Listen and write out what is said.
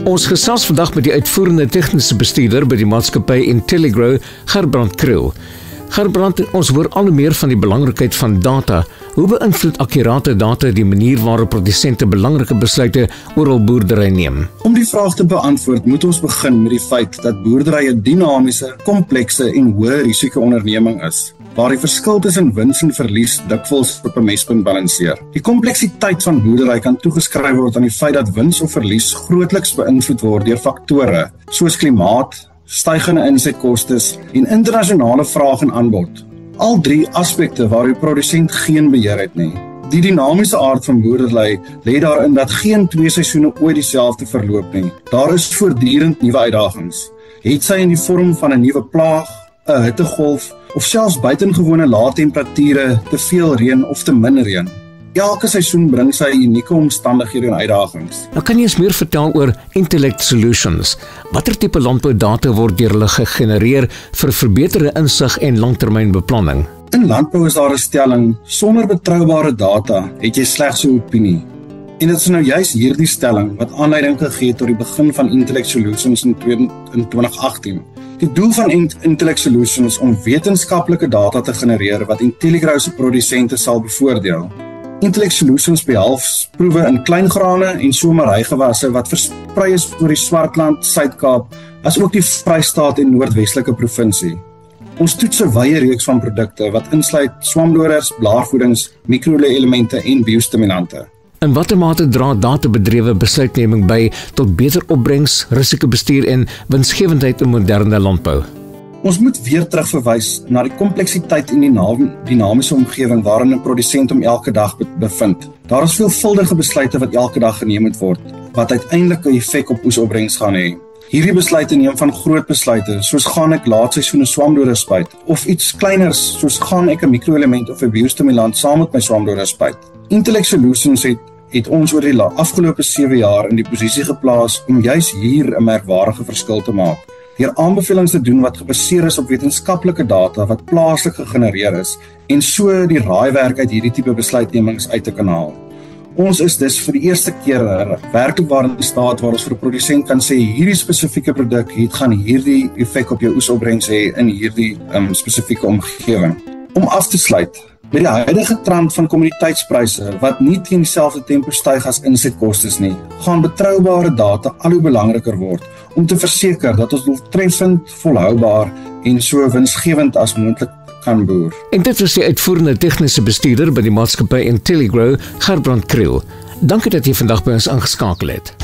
Ons gesels vandag met die uitvoerende tegniese bestuurder by die maatskappy Intelligro, Gerbrand Kriel. Gerbrand, ons hoor al hoe meer van die belangrikheid van data. Hoe beïnvloed akkurate data die manier waarop produsente belangrike besluite oor hul boerdery neem? Om die vraag te beantwoord, moet ons begin met die feit dat boerdery 'n dinamiese, komplekse en hoë risiko onderneming is, waar die verskil tussen wins en verlies dikwels op 'n mespunt balanseer. Die kompleksiteit van boerdery kan toegeskryf word aan die feit dat wins of verlies grootliks beïnvloed word deur faktore soos klimaat, stygende insetkostes en internasionale vraag en aanbod. Al drie aspekte waar die produsent geen beheer het nie. Die dinamiese aard van boerdery lê daarin dat geen 2 seisoene ooit dieselfde verloop nie. Daar is voortdurend nuwe uitdagings. Het sy in die vorm van 'n nuwe plaag, 'n hittegolf of selfs buitengewone lae temperature, te veel reën of te min reën. Elke seisoen bring sy unieke omstandighede en uitdagings. Nou kan jy eens meer vertel oor Intellect Solutions. Watter tipe landboudata word deur hulle gegenereer vir verbeterde insig en langtermynbeplanning? In landbou is daar 'n stelling: sonder betroubare data het jy slegs 'n opinie. En dit is nou juis hierdie stelling wat aanleiding gegee het tot die begin van Intellect Solutions in 2018. Die doel van Intellect Solutions om wetenskaplike data te genereer wat Intelligro se produsente sal bevoordeel. Intellect Solutions behels proewe in kleingrane en somerrygewasse wat versprei is oor die Swartland, Suid-Kaap, as ook die Vrystaat en Noordwestelike provinsie. Ons toets 'n wye reeks van produkte wat insluit swamdoders, blaarvoedings, mikroelemente en biostimulante. In watter mate dra databedrewe besluitneming by tot beter opbrengs, risikobestuur en winsgewendheid in moderne landbou? Ons moet weer terugverwys na die kompleksiteit en die dinamiese omgewing waarin 'n produsent hom elke dag bevind. Daar is veelvuldige besluite wat elke dag geneem moet word, wat uiteindelik 'n effek op oesopbrengs gaan hê. Hierdie besluite neem van groot besluite, soos gaan ek laatseisoene swamdoders spuit, of iets kleiners, soos gaan ek 'n mikroelement of 'n biostimulant saam met my swamdoders spuit. Intellect Solutions het ons oor die afgelope 7 jaar in die posisie geplaas om juis hier 'n merkwaardige verskil te maak, deur aanbevelings te doen wat gebaseer is op wetenskaplike data wat plaaslik gegenereer is en so die raaiwerk uit hierdie tipe besluitnemings uit te kan haal. Ons is dus vir die eerste keer werklik waar in staat waar ons vir 'n produsent kan sê hierdie spesifieke produk gaan hierdie effek op jou oesopbrengs hê in hierdie spesifieke omgewing. Om af te sluit, met die huidige trend van kommoditeitspryse wat nie teen dieselfde tempo styg as insetkostes nie, gaan betroubare data al hoe belangriker word om te verseker dat ons doeltreffend, volhoubaar en so winsgewend as moontlik kan boer. En dit was die uitvoerende tegniese bestuurder by die maatskappy Intelligro, Gerbrand Kriel. Dankie dat jy vandag by ons ingeskakel het.